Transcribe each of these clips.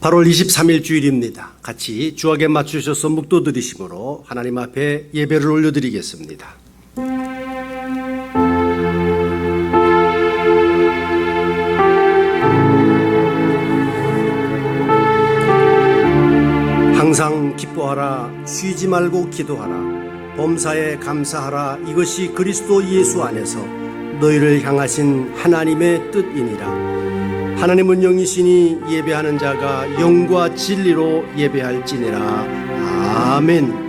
8월 23일 주일입니다. 같이 주악에 맞추셔서 묵도 드리심으로 하나님 앞에 예배를 올려드리겠습니다. 항상 기뻐하라, 쉬지 말고 기도하라, 범사에 감사하라. 이것이 그리스도 예수 안에서 너희를 향하신 하나님의 뜻이니라. 하나님은 영이시니 예배하는 자가 영과 진리로 예배할지니라. 아멘.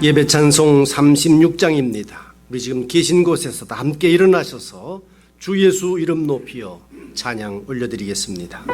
예배 찬송 36장입니다. 우리 지금 계신 곳에서 다 함께 일어나셔서 주 예수 이름 높이어 찬양 올려드리겠습니다.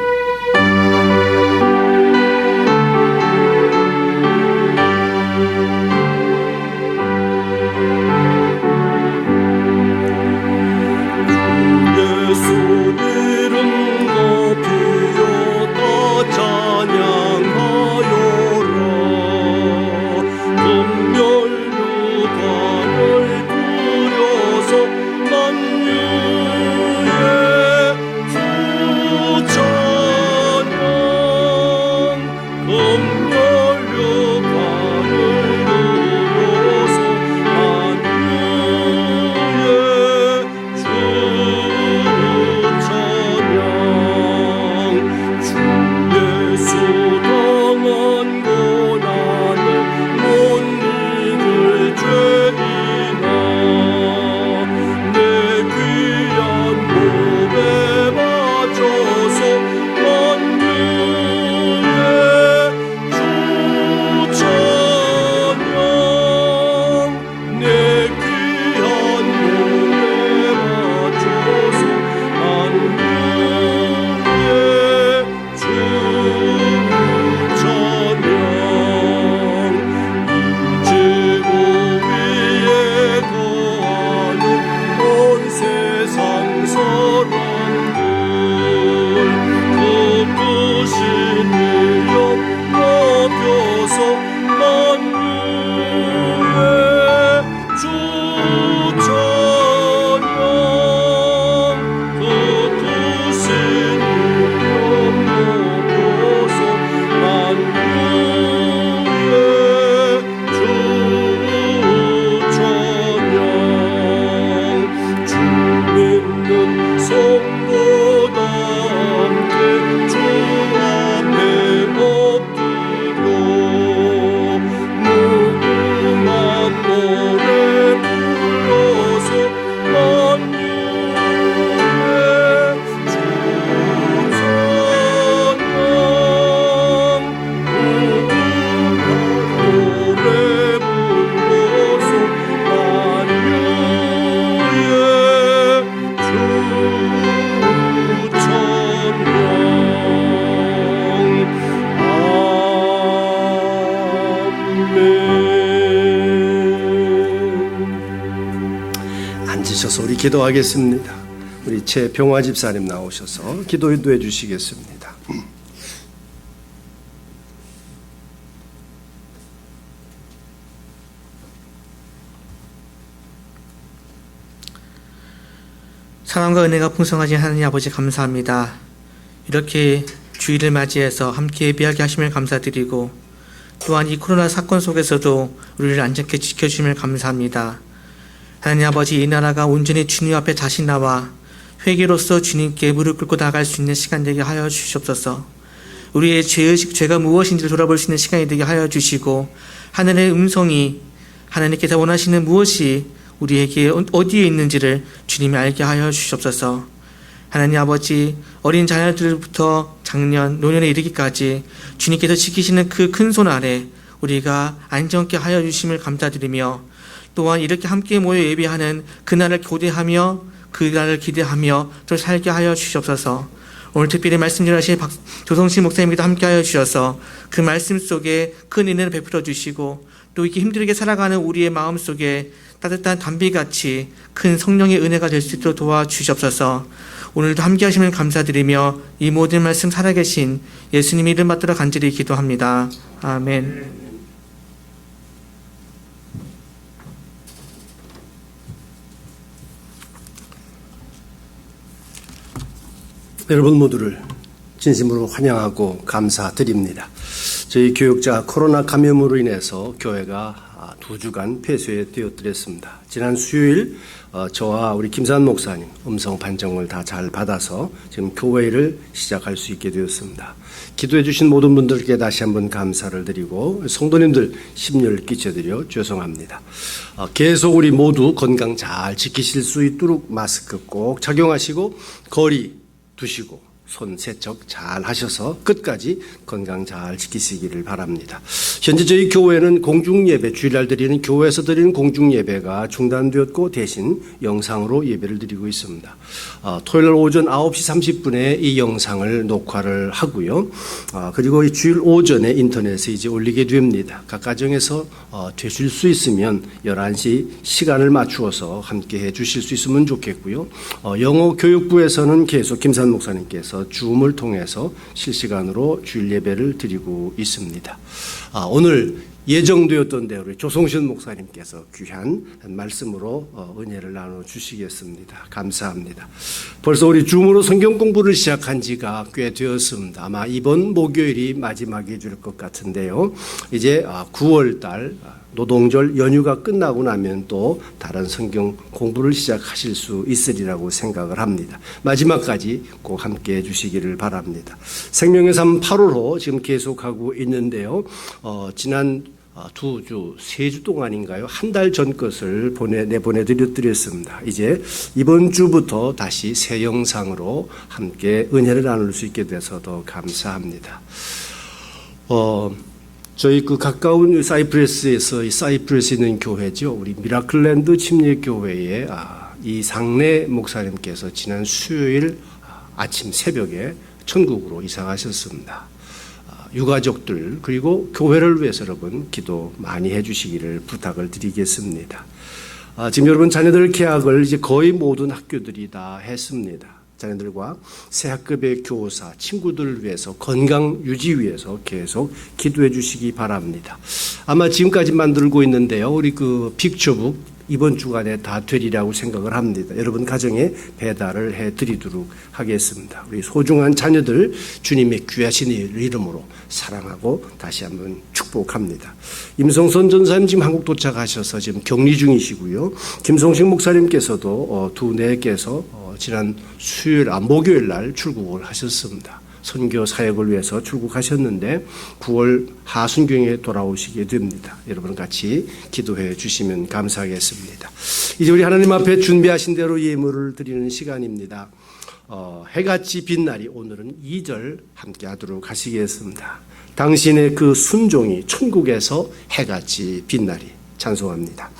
앉으셔서 우리 기도하겠습니다. 우리 최병화 집사님 나오셔서 기도해 주시겠습니다. 사랑과 은혜가 풍성하신 하나님 아버지 감사합니다. 이렇게 주일을 맞이해서 함께 예배하게 하심을 감사드리고 또한 이 코로나 사건 속에서도 우리를 안전하게 지켜주심을 감사합니다. 하나님 아버지, 이 나라가 온전히 주님 앞에 다시 나와 회개로서 주님께 무릎 꿇고 나아갈 수 있는 시간 되게 하여 주시옵소서. 우리의 죄의식, 죄가 무엇인지를 돌아볼 수 있는 시간이 되게 하여 주시고 하늘의 음성이 하나님께서 원하시는 무엇이 우리에게 어디에 있는지를 주님이 알게 하여 주시옵소서. 하나님 아버지, 어린 자녀들부터 장년, 노년에 이르기까지 주님께서 지키시는 그 큰 손 아래 우리가 안전케 하여 주심을 감사드리며 또한 이렇게 함께 모여 예배하는 그날을 교대하며 그날을 기대하며 또 살게 하여 주시옵소서. 오늘 특별히 말씀 전하신 조성신 목사님께도 함께 하여 주셔서 그 말씀 속에 큰 은혜를 베풀어 주시고 또 이렇게 힘들게 살아가는 우리의 마음 속에 따뜻한 담비같이 큰 성령의 은혜가 될 수 있도록 도와주시옵소서. 오늘도 함께 하시면 감사드리며 이 모든 말씀 살아계신 예수님 이름 받들어 간절히 기도합니다. 아멘. 여러분 모두를 진심으로 환영하고 감사드립니다. 저희 교육자 코로나 감염으로 인해서 교회가 2주간 폐쇄 되어드렸습니다. 지난 수요일 저와 우리 김산 목사님 음성 판정을 다 잘 받아서 지금 교회를 시작할 수 있게 되었습니다. 기도해 주신 모든 분들께 다시 한번 감사를 드리고 성도님들 심려를 끼쳐드려 죄송합니다. 계속 우리 모두 건강 잘 지키실 수 있도록 마스크 꼭 착용하시고 거리 두시고 손 세척 잘 하셔서 끝까지 건강 잘 지키시기를 바랍니다. 현재 저희 교회는 공중예배, 주일날 드리는 교회에서 드리는 공중예배가 중단되었고 대신 영상으로 예배를 드리고 있습니다. 토요일 오전 9시 30분에 이 영상을 녹화를 하고요. 그리고 이 주일 오전에 인터넷에 이제 올리게 됩니다. 각 가정에서 되실 수 있으면 11시 시간을 맞추어서 함께 해 주실 수 있으면 좋겠고요. 영어 교육부에서는 계속 김산 목사님께서 줌을 통해서 실시간으로 주일 예배를 드리고 있습니다. 오늘 예정되었던 대로 우리 조성신 목사님께서 귀한 말씀으로 은혜를 나눠 주시겠습니다. 감사합니다. 벌써 우리 줌으로 성경 공부를 시작한 지가 꽤 되었습니다. 아마 이번 목요일이 마지막이 될 것 같은데요. 이제 9월 달 노동절 연휴가 끝나고 나면 또 다른 성경 공부를 시작하실 수 있으리라고 생각을 합니다. 마지막까지 꼭 함께 해 주시기를 바랍니다. 생명의 삶 8월호 지금 계속하고 있는데요. 지난 2주, 3주 동안인가요? 한 달 전 것을 내보내드렸습니다. 이제 이번 주부터 다시 새 영상으로 함께 은혜를 나눌 수 있게 돼서 더 감사합니다. 저희 그 가까운 사이프러스에서 이 사이프러스에 있는 교회죠. 우리 미라클랜드 침례교회의 이상래 목사님께서 지난 수요일 아침 새벽에 천국으로 이사 가셨습니다. 유가족들 그리고 교회를 위해서 여러분 기도 많이 해주시기를 부탁을 드리겠습니다. 지금 여러분 자녀들 개학을 이제 거의 모든 학교들이 다 했습니다. 자녀들과 새 학급의 교사, 친구들을 위해서 건강 유지 위해서 계속 기도해 주시기 바랍니다. 아마 지금까지 만들고 있는데요. 우리 그 픽처북 이번 주간에 다 되리라고 생각을 합니다. 여러분 가정에 배달을 해드리도록 하겠습니다. 우리 소중한 자녀들 주님의 귀하신 이름으로 사랑하고 다시 한번 축복합니다. 임성선 전사님 지금 한국 도착하셔서 지금 격리 중이시고요. 김성식 목사님께서도 두뇌께서 지난 목요일 날 출국을 하셨습니다. 선교 사역을 위해서 출국하셨는데 9월 하순경에 돌아오시게 됩니다. 여러분 같이 기도해 주시면 감사하겠습니다. 이제 우리 하나님 앞에 준비하신 대로 예물을 드리는 시간입니다. 해같이 빛나리 오늘은 2절 함께 하도록 하시겠습니다. 당신의 그 순종이 천국에서 해같이 빛나리 찬송합니다.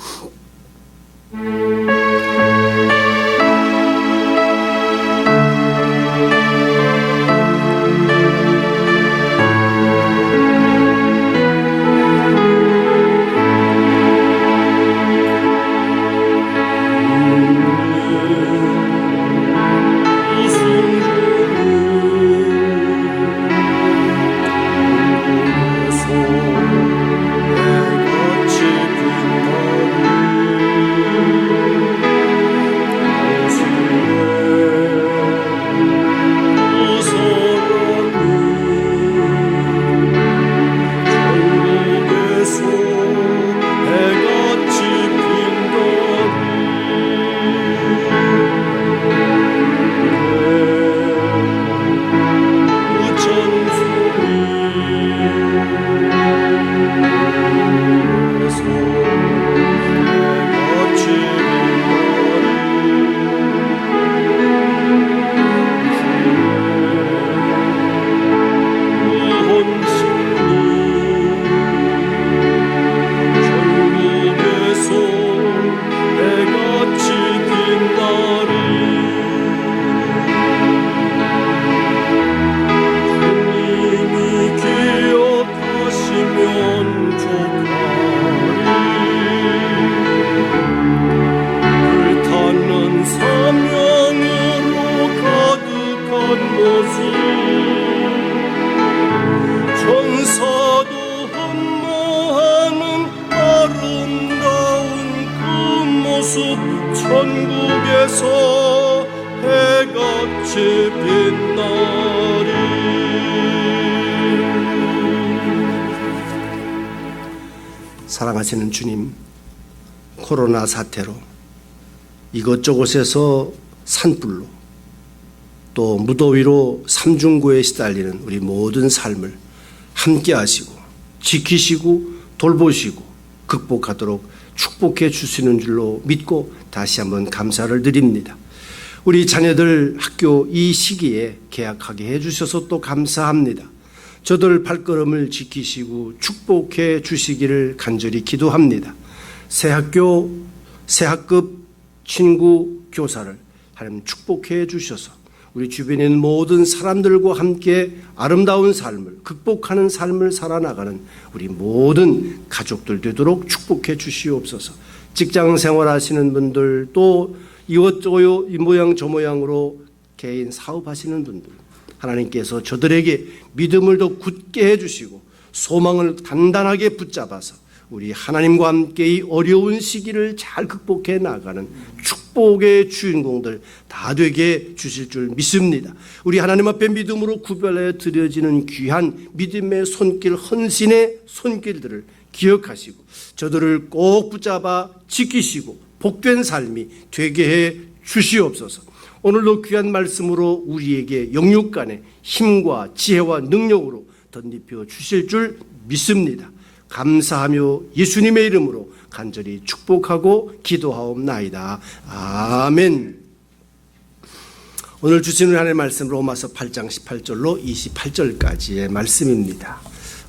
천국에서 해같이 빛나리. 사랑하시는 주님, 코로나 사태로 이것저것에서 산불로 또 무더위로 삼중고에 시달리는 우리 모든 삶을 함께 하시고 지키시고 돌보시고 극복하도록 축복해 주시는 줄로 믿고 다시 한번 감사를 드립니다. 우리 자녀들 학교 이 시기에 개학하게 해주셔서 또 감사합니다. 저들 발걸음을 지키시고 축복해 주시기를 간절히 기도합니다. 새 학교, 새 학급 친구, 교사를 하나님 축복해 주셔서 우리 주변에 있는 모든 사람들과 함께 아름다운 삶을, 극복하는 삶을 살아나가는 우리 모든 가족들 되도록 축복해 주시옵소서. 직장 생활하시는 분들, 또 이것저것 이 모양 저 모양으로 개인 사업하시는 분들, 하나님께서 저들에게 믿음을 더 굳게 해주시고 소망을 단단하게 붙잡아서 우리 하나님과 함께 이 어려운 시기를 잘 극복해 나가는 축복의 주인공들 다 되게 주실 줄 믿습니다. 우리 하나님 앞에 믿음으로 구별하여 드려지는 귀한 믿음의 손길, 헌신의 손길들을 기억하시고 저들을 꼭 붙잡아 지키시고 복된 삶이 되게 해 주시옵소서. 오늘도 귀한 말씀으로 우리에게 영육간의 힘과 지혜와 능력으로 덧입혀 주실 줄 믿습니다. 감사하며 예수님의 이름으로 간절히 축복하고 기도하옵나이다. 아멘. 오늘 주시는 하나님의 말씀 로마서 8장 18절로 28절까지의 말씀입니다.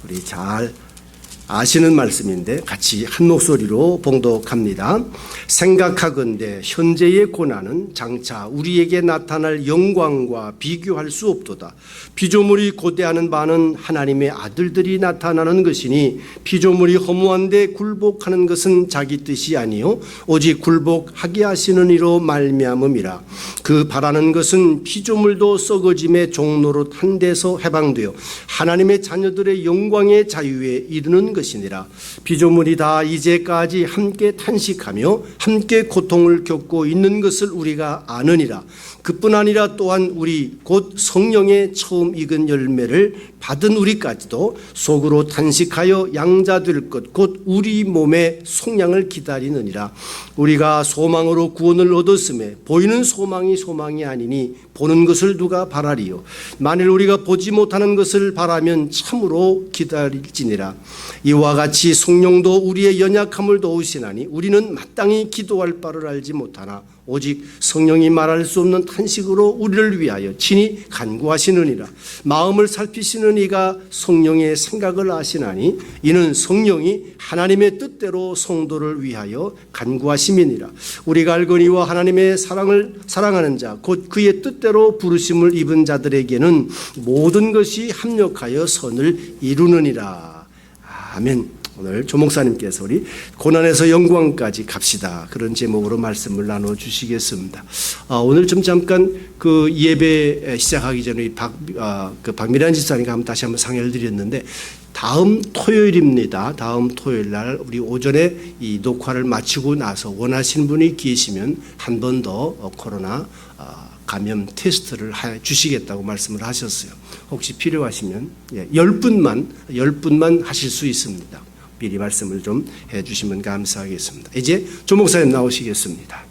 우리 잘 아시는 말씀인데 같이 한 목소리로 봉독합니다. 생각하건대 현재의 고난은 장차 우리에게 나타날 영광과 비교할 수 없도다. 피조물이 고대하는 바는 하나님의 아들들이 나타나는 것이니 피조물이 허무한데 굴복하는 것은 자기 뜻이 아니요 오직 굴복하게 하시는 이로 말미암음이라. 그 바라는 것은 피조물도 썩어짐의 종노릇 한 데서 해방되어 하나님의 자녀들의 영광의 자유에 이르는 것이니라. 피조물이 다 이제까지 함께 탄식하며 함께 고통을 겪고 있는 것을 우리가 아느니라. 그뿐 아니라 또한 우리 곧 성령의 처음 익은 열매를 받은 우리까지도 속으로 탄식하여 양자될 것 곧 우리 몸의 속량을 기다리느니라. 우리가 소망으로 구원을 얻었음에 보이는 소망이 아니니 보는 것을 누가 바라리요. 만일 우리가 보지 못하는 것을 바라면 참으로 기다릴지니라. 이와 같이 성령도 우리의 연약함을 도우시나니 우리는 마땅히 기도할 바를 알지 못하나 오직 성령이 말할 수 없는 탄식으로 우리를 위하여 친히 간구하시느니라. 마음을 살피시는 이가 성령의 생각을 아시나니 이는 성령이 하나님의 뜻대로 성도를 위하여 간구하심이니라. 우리가 알거니와 하나님의 사랑하는 자 곧 그의 뜻대로 부르심을 입은 자들에게는 모든 것이 합력하여 선을 이루느니라. 아멘. 오늘 조 목사님께서 우리 고난에서 영광까지 갑시다, 그런 제목으로 말씀을 나눠주시겠습니다. 오늘 좀 잠깐 그 예배 시작하기 전에 박미란 집사님과 다시 한번 상의를 드렸는데 다음 토요일입니다. 다음 토요일 날 우리 오전에 이 녹화를 마치고 나서 원하시는 분이 계시면 한 번 더 코로나 감염 테스트를 해 주시겠다고 말씀을 하셨어요. 혹시 필요하시면 10분만 하실 수 있습니다. 미리 말씀을 좀 해주시면 감사하겠습니다. 이제 조 목사님 나오시겠습니다.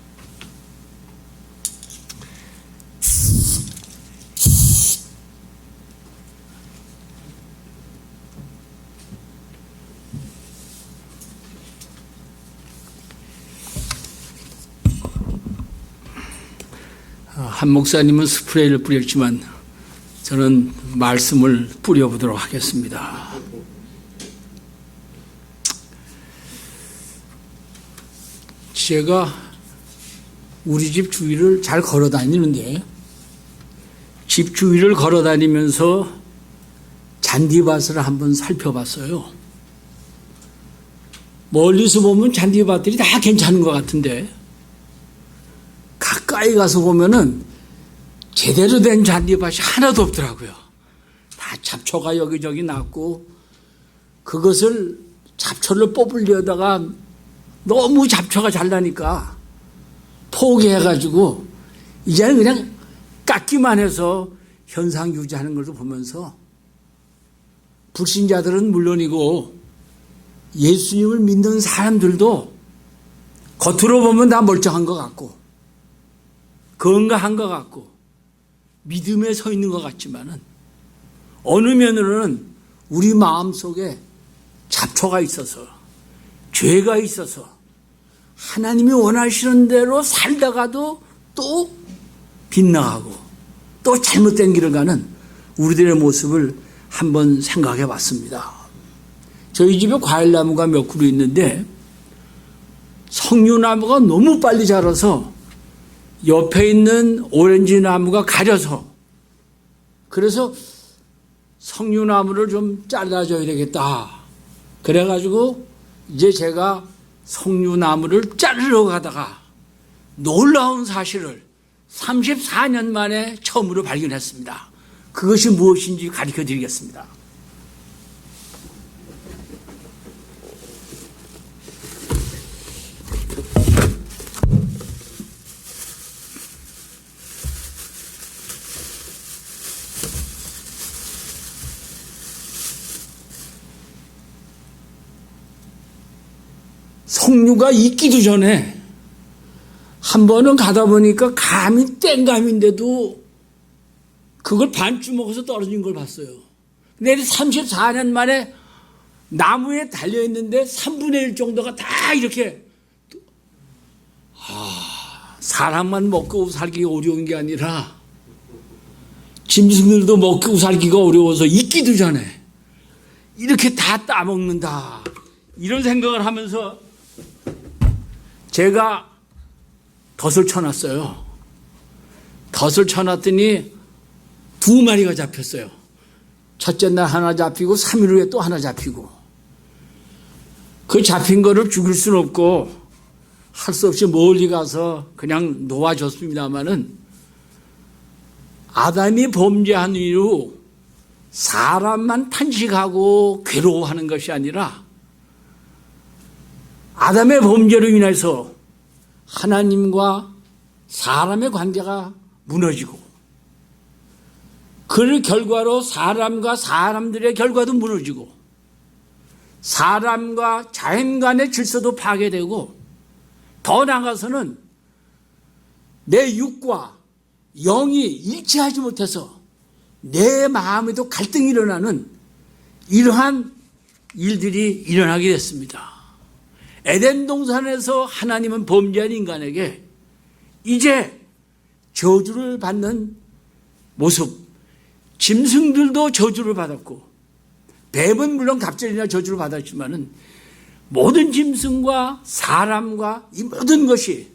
한 목사님은 스프레이를 뿌렸지만 저는 말씀을 뿌려보도록 하겠습니다. 제가 우리 집 주위를 잘 걸어 다니는데 집 주위를 걸어 다니면서 잔디밭을 한번 살펴봤어요. 멀리서 보면 잔디밭들이 다 괜찮은 것 같은데 가까이 가서 보면은 제대로 된 잔디밭이 하나도 없더라고요. 다 잡초가 여기저기 났고 그것을 잡초를 뽑으려다가 너무 잡초가 잘 나니까 포기해가지고 이제는 그냥 깎기만 해서 현상 유지하는 것을 보면서 불신자들은 물론이고 예수님을 믿는 사람들도 겉으로 보면 다 멀쩡한 것 같고 건강한 것 같고 믿음에 서 있는 것 같지만은 어느 면으로는 우리 마음속에 잡초가 있어서 죄가 있어서 하나님이 원하시는 대로 살다가도 또 빗나가고 또 잘못된 길을 가는 우리들의 모습을 한번 생각해 봤습니다. 저희 집에 과일나무가 몇 그루 있는데 석류나무가 너무 빨리 자라서 옆에 있는 오렌지 나무가 가려서 그래서 석류나무를 좀 잘라줘야 되겠다. 그래가지고 이제 제가 석류나무를 자르러 가다가 놀라운 사실을 34년 만에 처음으로 발견했습니다. 그것이 무엇인지 가르쳐 드리겠습니다. 석류가 익기도 전에 한 번은 가다 보니까 감이 땡감인데도 그걸 반쯤 먹어서 떨어진 걸 봤어요. 근데 34년 만에 나무에 달려있는데 3분의 1 정도가 다 이렇게 사람만 먹고 살기가 어려운 게 아니라 짐승들도 먹고 살기가 어려워서 익기도 전에 이렇게 다 따먹는다. 이런 생각을 하면서 제가 덫을 쳐놨어요. 덫을 쳐놨더니 2마리가 잡혔어요. 첫째 날 하나 잡히고 3일 후에 또 하나 잡히고 그 잡힌 거를 죽일 수는 없고 할 수 없이 멀리 가서 그냥 놓아줬습니다마는 아담이 범죄한 이후 사람만 탄식하고 괴로워하는 것이 아니라 아담의 범죄로 인해서 하나님과 사람의 관계가 무너지고 그 결과로 사람과 사람들의 결과도 무너지고 사람과 자연 간의 질서도 파괴되고 더 나아가서는 내 육과 영이 일치하지 못해서 내 마음에도 갈등이 일어나는 이러한 일들이 일어나게 됐습니다. 에덴 동산에서 하나님은 범죄한 인간에게 이제 저주를 받는 모습, 짐승들도 저주를 받았고 뱀은 물론 갑절이나 저주를 받았지만은 모든 짐승과 사람과 이 모든 것이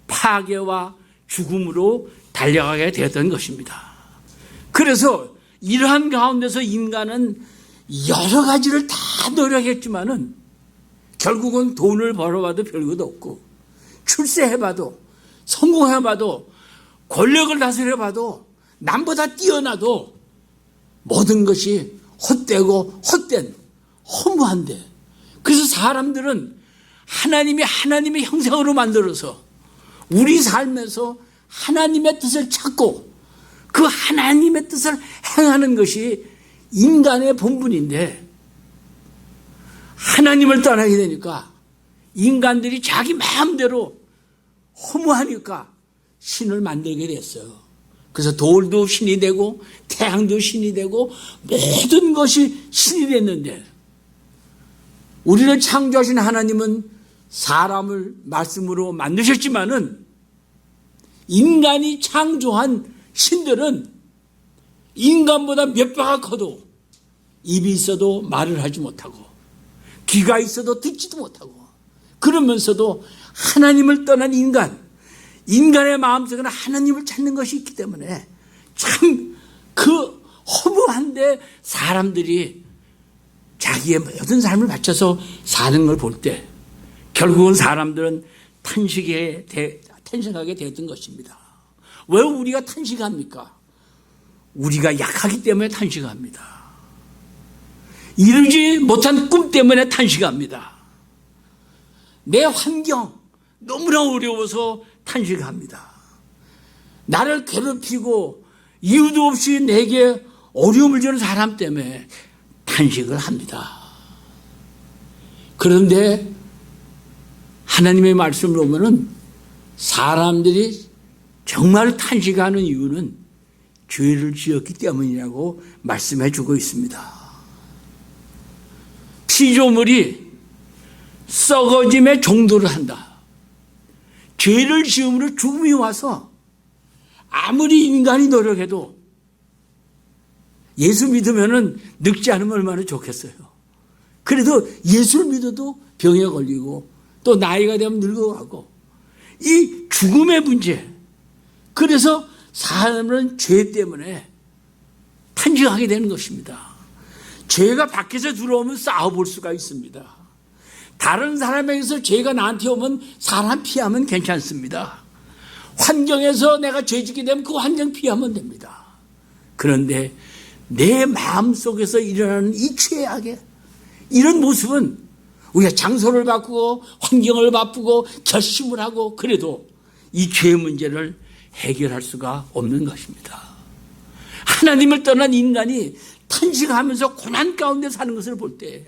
파괴와 죽음으로 달려가게 되었던 것입니다. 그래서 이러한 가운데서 인간은 여러 가지를 다 노력했지만은 결국은 돈을 벌어봐도 별것도 없고 출세해봐도 성공해봐도 권력을 다스려봐도 남보다 뛰어나도 모든 것이 헛되고 헛된 허무한데 그래서 사람들은 하나님이 하나님의 형상으로 만들어서 우리 삶에서 하나님의 뜻을 찾고 그 하나님의 뜻을 행하는 것이 인간의 본분인데 하나님을 떠나게 되니까 인간들이 자기 마음대로 허무하니까 신을 만들게 됐어요. 그래서 돌도 신이 되고 태양도 신이 되고 모든 것이 신이 됐는데 우리를 창조하신 하나님은 사람을 말씀으로 만드셨지만은 인간이 창조한 신들은 인간보다 몇 배가 커도 입이 있어도 말을 하지 못하고 귀가 있어도 듣지도 못하고 그러면서도 하나님을 떠난 인간의 마음속에는 하나님을 찾는 것이 있기 때문에 참 그 허무한데 사람들이 자기의 모든 삶을 바쳐서 사는 걸 볼 때 결국은 사람들은 탄식하게 되었던 것입니다. 왜 우리가 탄식합니까? 우리가 약하기 때문에 탄식합니다. 이루지 못한 꿈 때문에 탄식합니다. 내 환경 너무나 어려워서 탄식합니다. 나를 괴롭히고 이유도 없이 내게 어려움을 주는 사람 때문에 탄식을 합니다. 그런데 하나님의 말씀을 보면은 사람들이 정말 탄식하는 이유는 죄를 지었기 때문이라고 말씀해 주고 있습니다. 피조물이 썩어짐의 정도를 한다. 죄를 지음으로 죽음이 와서 아무리 인간이 노력해도 예수 믿으면은 늙지 않으면 얼마나 좋겠어요. 그래도 예수를 믿어도 병에 걸리고 또 나이가 되면 늙어가고 이 죽음의 문제. 그래서 사람은 죄 때문에 탄식하게 되는 것입니다. 죄가 밖에서 들어오면 싸워볼 수가 있습니다. 다른 사람에게서 죄가 나한테 오면 사람 피하면 괜찮습니다. 환경에서 내가 죄짓게 되면 그 환경 피하면 됩니다. 그런데 내 마음속에서 일어나는 이 죄악의 이런 모습은 우리가 장소를 바꾸고 환경을 바꾸고 결심을 하고 그래도 이 죄 문제를 해결할 수가 없는 것입니다. 하나님을 떠난 인간이 탄식하면서 고난 가운데 사는 것을 볼 때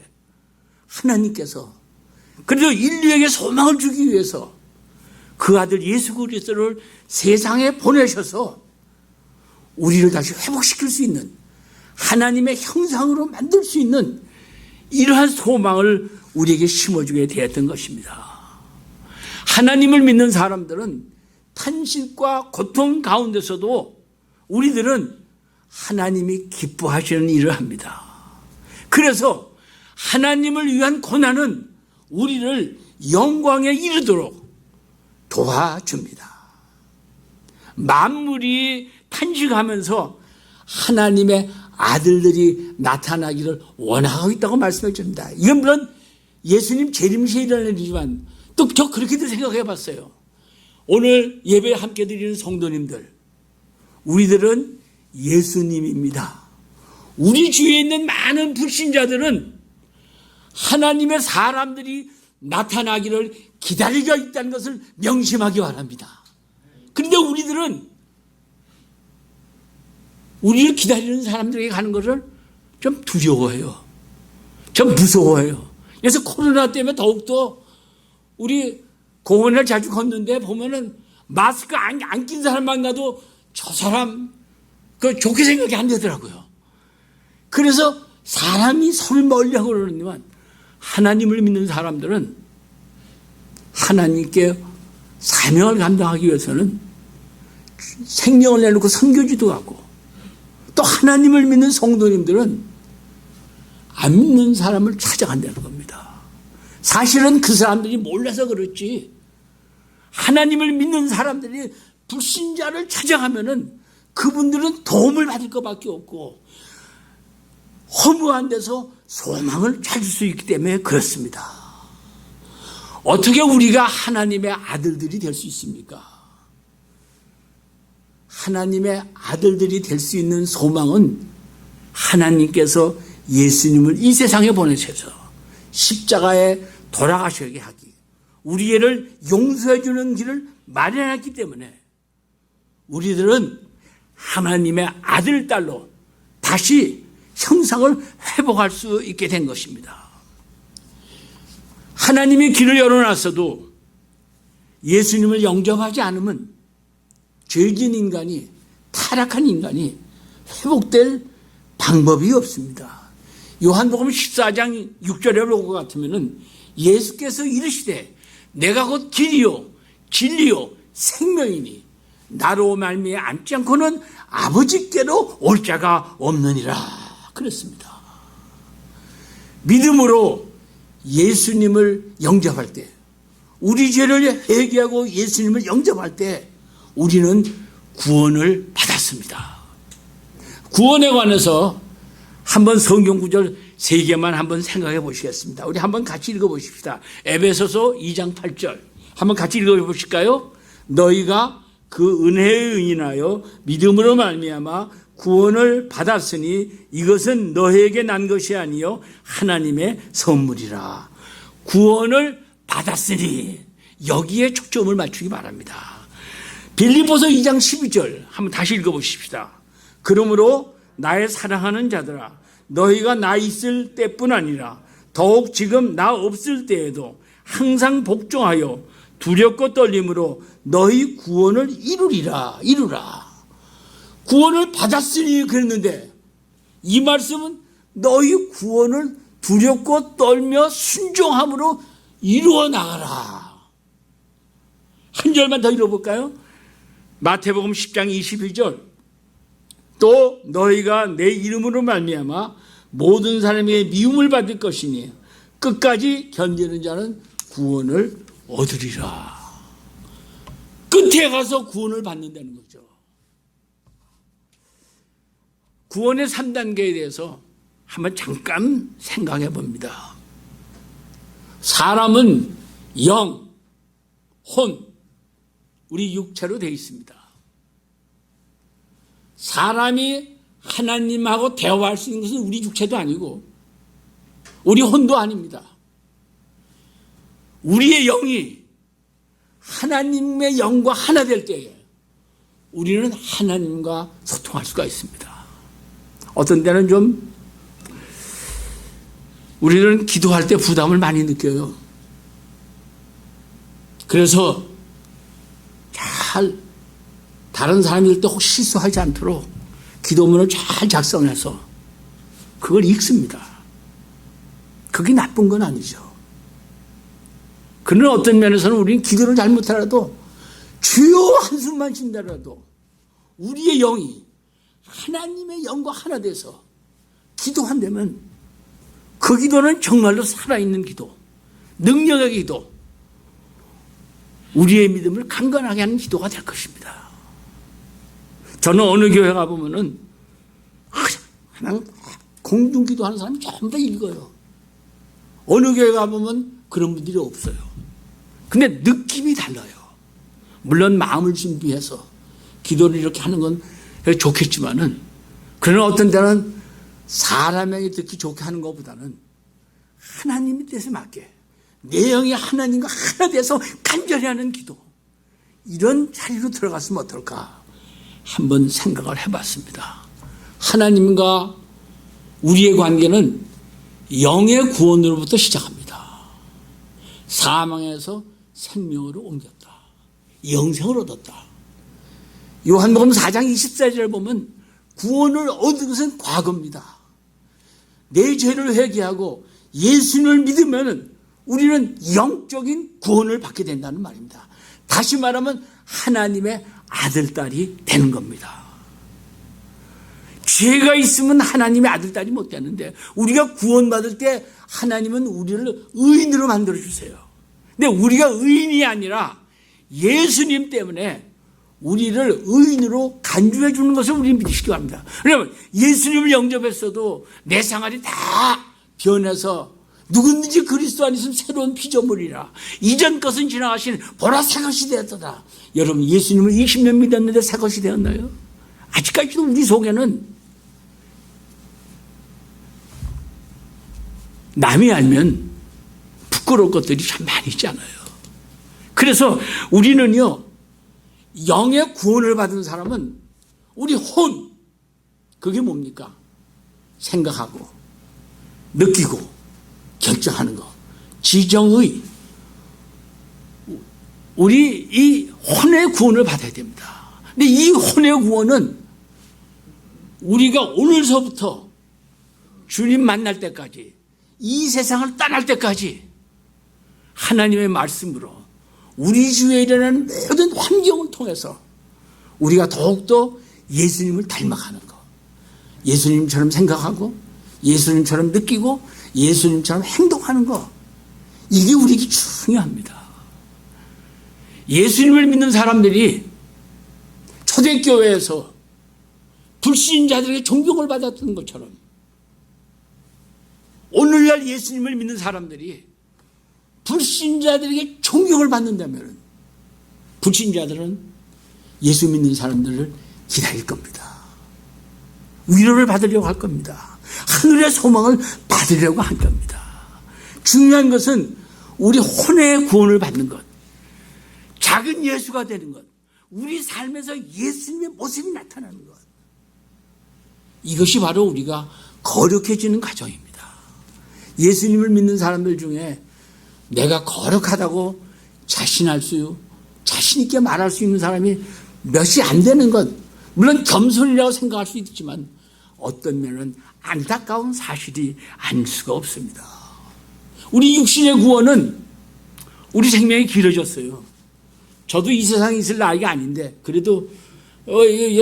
하나님께서 그래도 인류에게 소망을 주기 위해서 그 아들 예수 그리스도를 세상에 보내셔서 우리를 다시 회복시킬 수 있는 하나님의 형상으로 만들 수 있는 이러한 소망을 우리에게 심어주게 되었던 것입니다. 하나님을 믿는 사람들은 탄식과 고통 가운데서도 우리들은 하나님이 기뻐하시는 일을 합니다. 그래서 하나님을 위한 고난은 우리를 영광에 이르도록 도와줍니다. 만물이 탄식하면서 하나님의 아들들이 나타나기를 원하고 있다고 말씀해 줍니다. 이건 물론 예수님 재림시에 일어나는 일이지만 또 저 그렇게도 생각해 봤어요. 오늘 예배 함께 드리는 성도님들, 우리들은 예수님입니다. 우리 주위에 있는 많은 불신자들은 하나님의 사람들이 나타나기를 기다리고 있다는 것을 명심하기 바랍니다. 그런데 우리들은 우리를 기다리는 사람들에게 가는 것을 좀 두려워해요. 좀 무서워해요. 그래서 코로나 때문에 더욱더 우리 공원을 자주 걷는데 보면은 마스크 안 낀 사람만 가도 저 사람 그 좋게 생각이 안 되더라고요. 그래서 사람이 서로 멀리하고 그러지만 하나님을 믿는 사람들은 하나님께 사명을 감당하기 위해서는 생명을 내놓고 섬겨주도 하고 또 하나님을 믿는 성도님들은 안 믿는 사람을 찾아간다는 겁니다. 사실은 그 사람들이 몰라서 그렇지 하나님을 믿는 사람들이 불신자를 찾아가면은 그분들은 도움을 받을 것밖에 없고 허무한 데서 소망을 찾을 수 있기 때문에 그렇습니다. 어떻게 우리가 하나님의 아들들이 될 수 있습니까? 하나님의 아들들이 될 수 있는 소망은 하나님께서 예수님을 이 세상에 보내셔서 십자가에 돌아가시게 하기, 우리를 용서해 주는 길을 마련했기 때문에 우리들은 하나님의 아들, 딸로 다시 형상을 회복할 수 있게 된 것입니다. 하나님이 길을 열어놨어도 예수님을 영접하지 않으면 죄진 인간이, 타락한 인간이 회복될 방법이 없습니다. 요한복음 14장 6절에 볼 것 같으면 예수께서 이르시되 내가 곧 길이요 진리요 생명이니 나로 말미암아 앉지 않고는 아버지께로 올 자가 없느니라 그랬습니다. 믿음으로 예수님을 영접할 때, 우리 죄를 회개하고 예수님을 영접할 때 우리는 구원을 받았습니다. 구원에 관해서 한번 성경 구절 3개만 한번 생각해 보시겠습니다. 우리 한번 같이 읽어 보십시다. 에베소서 2장 8절 한번 같이 읽어 보실까요? 너희가 그 은혜에 인하여 믿음으로 말미암아 구원을 받았으니 이것은 너희에게 난 것이 아니요 하나님의 선물이라. 구원을 받았으니 여기에 초점을 맞추기 바랍니다. 빌립보서 2장 12절 한번 다시 읽어보십시다. 그러므로 나의 사랑하는 자들아, 너희가 나 있을 때뿐 아니라 더욱 지금 나 없을 때에도 항상 복종하여 두렵고 떨림으로 너희 구원을 이루리라. 구원을 받았으니 그랬는데 이 말씀은 너희 구원을 두렵고 떨며 순종함으로 이루어 나가라. 한 절만 더 읽어볼까요? 마태복음 10장 22절. 또 너희가 내 이름으로 말미암아 모든 사람에게 미움을 받을 것이니 끝까지 견디는 자는 구원을 얻으리라. 끝에 가서 구원을 받는다는 거죠. 구원의 3단계에 대해서 한번 잠깐 생각해 봅니다. 사람은 영, 혼, 우리 육체로 되어 있습니다. 사람이 하나님하고 대화할 수 있는 것은 우리 육체도 아니고 우리 혼도 아닙니다. 우리의 영이 하나님의 영과 하나 될 때에 우리는 하나님과 소통할 수가 있습니다. 어떤 때는 좀 우리는 기도할 때 부담을 많이 느껴요. 그래서 잘 다른 사람일 때 혹시 실수하지 않도록 기도문을 잘 작성해서 그걸 읽습니다. 그게 나쁜 건 아니죠. 그러나 어떤 면에서는 우리는 기도를 잘못하라도 주여 한숨만 쉰다라도 우리의 영이 하나님의 영과 하나 돼서 기도한다면 그 기도는 정말로 살아있는 기도, 능력의 기도, 우리의 믿음을 강건하게 하는 기도가 될 것입니다. 저는 어느 교회 가보면은 그냥 공중기도 하는 사람이 전부 다 읽어요. 어느 교회 가보면 그런 분들이 없어요. 근데 느낌이 달라요. 물론 마음을 준비해서 기도를 이렇게 하는 건 좋겠지만은 그러나 어떤 때는 사람에게 듣기 좋게 하는 것보다는 하나님의 뜻에 맞게 내 영이 하나님과 하나 돼서 간절히 하는 기도, 이런 자리로 들어갔으면 어떨까 한번 생각을 해봤습니다. 하나님과 우리의 관계는 영의 구원으로부터 시작합니다. 사망에서 생명으로 옮겼다. 영생을 얻었다. 요한복음 4장 24절을 보면 구원을 얻은 것은 과거입니다. 내 죄를 회개하고 예수님을 믿으면 우리는 영적인 구원을 받게 된다는 말입니다. 다시 말하면 하나님의 아들, 딸이 되는 겁니다. 죄가 있으면 하나님의 아들, 딸이 못 되는데 우리가 구원받을 때 하나님은 우리를 의인으로 만들어주세요. 근데 우리가 의인이 아니라 예수님 때문에 우리를 의인으로 간주해 주는 것을 우리는 믿으시기 바랍니다. 왜냐하면 예수님을 영접했어도 내 생활이 다 변해서 누구든지 그리스도 안에 있으면 새로운 피조물이라 이전 것은 지나가신 보라 새 것이 되었다. 여러분 예수님을 20년 믿었는데 새 것이 되었나요? 아직까지도 우리 속에는 남이 알면 부끄러울 것들이 참 많이 있잖아요. 그래서 우리는요, 영의 구원을 받은 사람은 우리 혼, 그게 뭡니까? 생각하고 느끼고 결정하는 거, 지정의, 우리 이 혼의 구원을 받아야 됩니다. 근데 이 혼의 구원은 우리가 오늘서부터 주님 만날 때까지, 이 세상을 떠날 때까지 하나님의 말씀으로 우리 주위에 일어나는 모든 환경을 통해서 우리가 더욱더 예수님을 닮아가는 것, 예수님처럼 생각하고 예수님처럼 느끼고 예수님처럼 행동하는 것, 이게 우리에게 중요합니다. 예수님을 믿는 사람들이 초대교회에서 불신자들에게 존경을 받았던 것처럼 오늘날 예수님을 믿는 사람들이 불신자들에게 존경을 받는다면 불신자들은 예수 믿는 사람들을 기다릴 겁니다. 위로를 받으려고 할 겁니다. 하늘의 소망을 받으려고 할 겁니다. 중요한 것은 우리 혼의 구원을 받는 것, 작은 예수가 되는 것, 우리 삶에서 예수님의 모습이 나타나는 것. 이것이 바로 우리가 거룩해지는 과정입니다. 예수님을 믿는 사람들 중에 내가 거룩하다고 자신 있게 말할 수 있는 사람이 몇이 안 되는 것. 물론 겸손이라고 생각할 수 있지만 어떤 면은 안타까운 사실이 아닐 수가 없습니다. 우리 육신의 구원은 우리 생명이 길어졌어요. 저도 이 세상에 있을 나이가 아닌데 그래도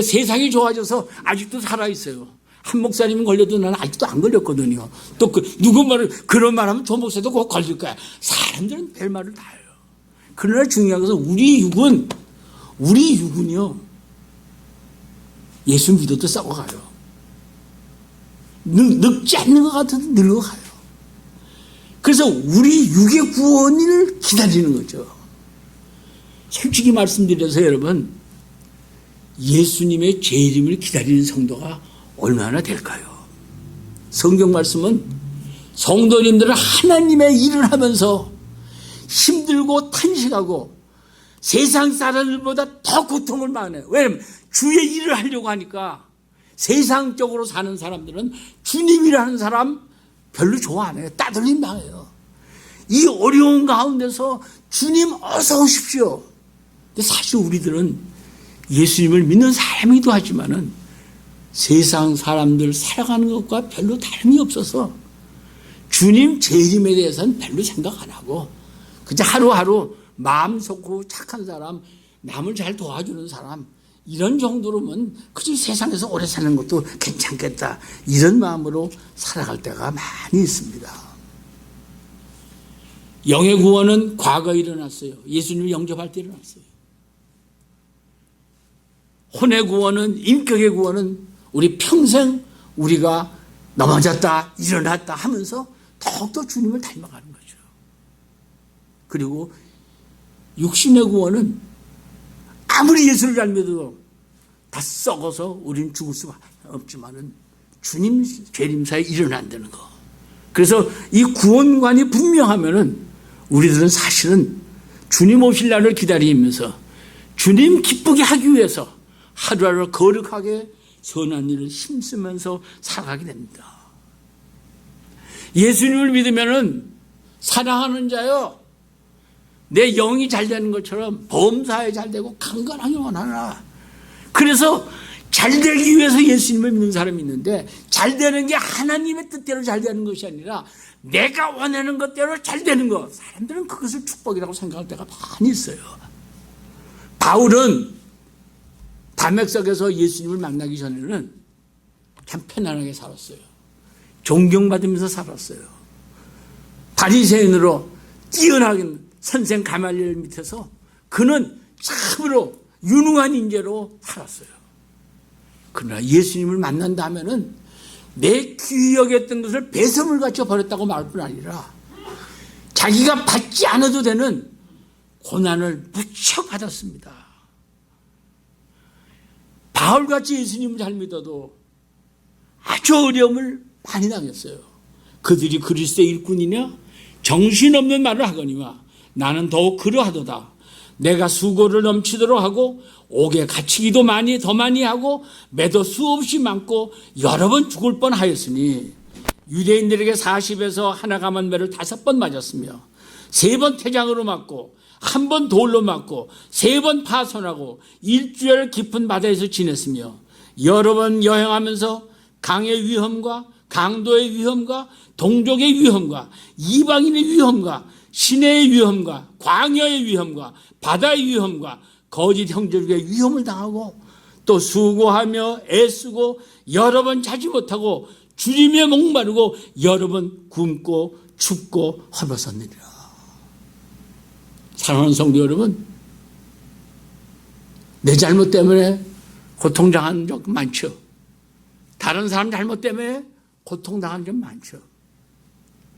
세상이 좋아져서 아직도 살아있어요. 한 목사님 걸려도 나는 아직도 안 걸렸거든요. 또 누구 말을 그런 말하면 저 목사도 꼭 걸릴 거야. 사람들은 별말을 다 해요. 그러나 중요한 것은 우리 육은요 예수 믿어도 썩어가요. 늙지 않는 것 같아도 늙어가요. 그래서 우리 육의 구원을 기다리는 거죠. 솔직히 말씀드려서 여러분, 예수님의 재림을 기다리는 성도가 얼마나 될까요? 성경 말씀은 성도님들은 하나님의 일을 하면서 힘들고 탄식하고 세상 사람들보다 더 고통을 많이 해요. 왜냐하면 주의 일을 하려고 하니까 세상적으로 사는 사람들은 주님이라는 사람 별로 좋아 안 해요. 따돌림 당해요. 이 어려운 가운데서 주님 어서 오십시오. 근데 사실 우리들은 예수님을 믿는 사람이기도 하지만은 세상 사람들 살아가는 것과 별로 다름이 없어서 주님 재림에 대해서는 별로 생각 안 하고 그저 하루하루 마음 좋고 착한 사람, 남을 잘 도와주는 사람 이런 정도로면 그저 세상에서 오래 사는 것도 괜찮겠다 이런 마음으로 살아갈 때가 많이 있습니다. 영의 구원은 과거에 일어났어요. 예수님을 영접할 때 일어났어요. 혼의 구원은, 인격의 구원은 우리 평생 우리가 넘어졌다 일어났다 하면서 더욱더 주님을 닮아가는 거죠. 그리고 육신의 구원은 아무리 예수를 잘 믿어도 다 썩어서 우리는 죽을 수가 없지만은 주님 재림사에 일어난다는 거. 그래서 이 구원관이 분명하면은 우리들은 사실은 주님 오실 날을 기다리면서 주님 기쁘게 하기 위해서 하루하루 거룩하게 선한 일을 힘쓰면서 살아가게 됩니다. 예수님을 믿으면은 사랑하는 자요. 내 영이 잘 되는 것처럼 범사에 잘 되고 강건하게 원하라. 그래서 잘 되기 위해서 예수님을 믿는 사람이 있는데 잘 되는 게 하나님의 뜻대로 잘 되는 것이 아니라 내가 원하는 것대로 잘 되는 것. 사람들은 그것을 축복이라고 생각할 때가 많이 있어요. 바울은 담액석에서 예수님을 만나기 전에는 참 편안하게 살았어요. 존경받으면서 살았어요. 바리새인으로 뛰어나게 선생 가말리엘 밑에서 그는 참으로 유능한 인재로 살았어요. 그러나 예수님을 만난 다음에는 내 귀히 여겼던 것을 배설물 같이 버렸다고 말할 뿐 아니라 자기가 받지 않아도 되는 고난을 무척 받았습니다. 바울같이 예수님을 잘 믿어도 아주 어려움을 많이 당했어요. 그들이 그리스도의 일꾼이냐 정신없는 말을 하거니와 나는 더욱 그러하도다. 내가 수고를 넘치도록 하고 옥에 갇히기도 더 많이 하고 매도 수없이 많고 여러 번 죽을 뻔하였으니 유대인들에게 40에서 하나 감한 매를 5번 맞았으며 3번 태장으로 맞고 1번 돌로 맞고 3번 파손하고 일주일 깊은 바다에서 지냈으며 여러 번 여행하면서 강의 위험과 강도의 위험과 동족의 위험과 이방인의 위험과 시내의 위험과 광야의 위험과 바다의 위험과 거짓 형제들의 위험을 당하고 또 수고하며 애쓰고 여러 번 자지 못하고 주님의 목마르고 여러 번 굶고 춥고 헐벗었느니라. 사랑하는 성도 여러분, 내 잘못 때문에 고통당한 적 많죠. 다른 사람 잘못 때문에 고통당한 적 많죠.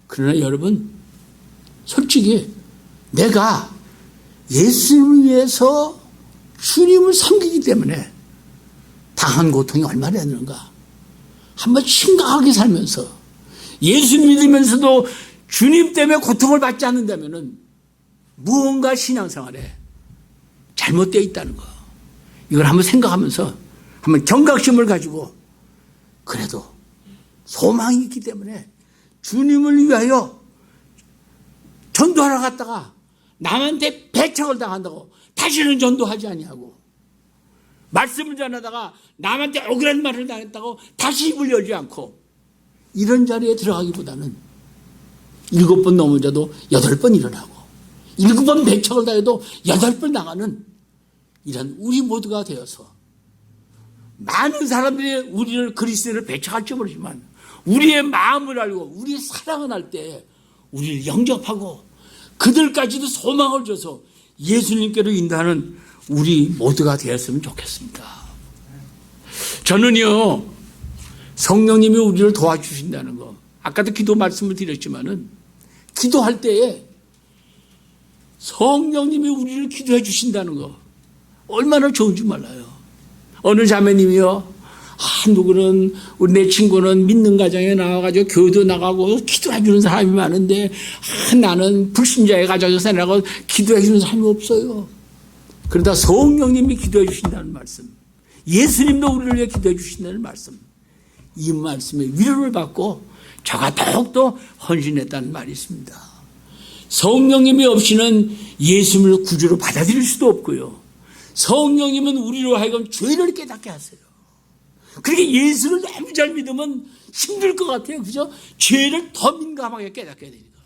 그러나 여러분, 솔직히 내가 예수님을 위해서 주님을 섬기기 때문에 당한 고통이 얼마나 되는가 한번 심각하게 살면서 예수 믿으면서도 주님 때문에 고통을 받지 않는다면 무언가 신앙생활에 잘못되어 있다는 거. 이걸 한번 생각하면서 한번 경각심을 가지고 그래도 소망이 있기 때문에 주님을 위하여 전도하러 갔다가 남한테 배척을 당한다고 다시는 전도하지 아니하고, 말씀을 전하다가 남한테 억울한 말을 당했다고 다시 입을 열지 않고, 이런 자리에 들어가기보다는 7번 넘어져도 8번 일어나고 7번 배척을 당해도 8번 나가는 이런 우리 모두가 되어서, 많은 사람들이 우리를 그리스도를 배척할지 모르지만 우리의 마음을 알고 우리의 사랑을 할 때 우리를 영접하고 그들까지도 소망을 줘서 예수님께로 인도하는 우리 모두가 되었으면 좋겠습니다. 저는요, 성령님이 우리를 도와주신다는 거, 아까도 기도 말씀을 드렸지만은 기도할 때에 성령님이 우리를 기도해 주신다는 거 얼마나 좋은지 몰라요. 어느 자매님이요, 누구는, 내 친구는 믿는 가정에 나와가지고 교회도 나가고 기도해 주는 사람이 많은데, 나는 불신자의 가정에서 살아가고 기도해 주는 사람이 없어요. 그러다 성령님이 기도해 주신다는 말씀, 예수님도 우리를 위해 기도해 주신다는 말씀, 이 말씀에 위로를 받고 저가 더욱더 헌신했다는 말이 있습니다. 성령님이 없이는 예수님을 구주로 받아들일 수도 없고요, 성령님은 우리로 하여금 죄를 깨닫게 하세요. 그렇게 예수를 너무 잘 믿으면 힘들 것 같아요. 그죠? 죄를 더 민감하게 깨닫게 되니까.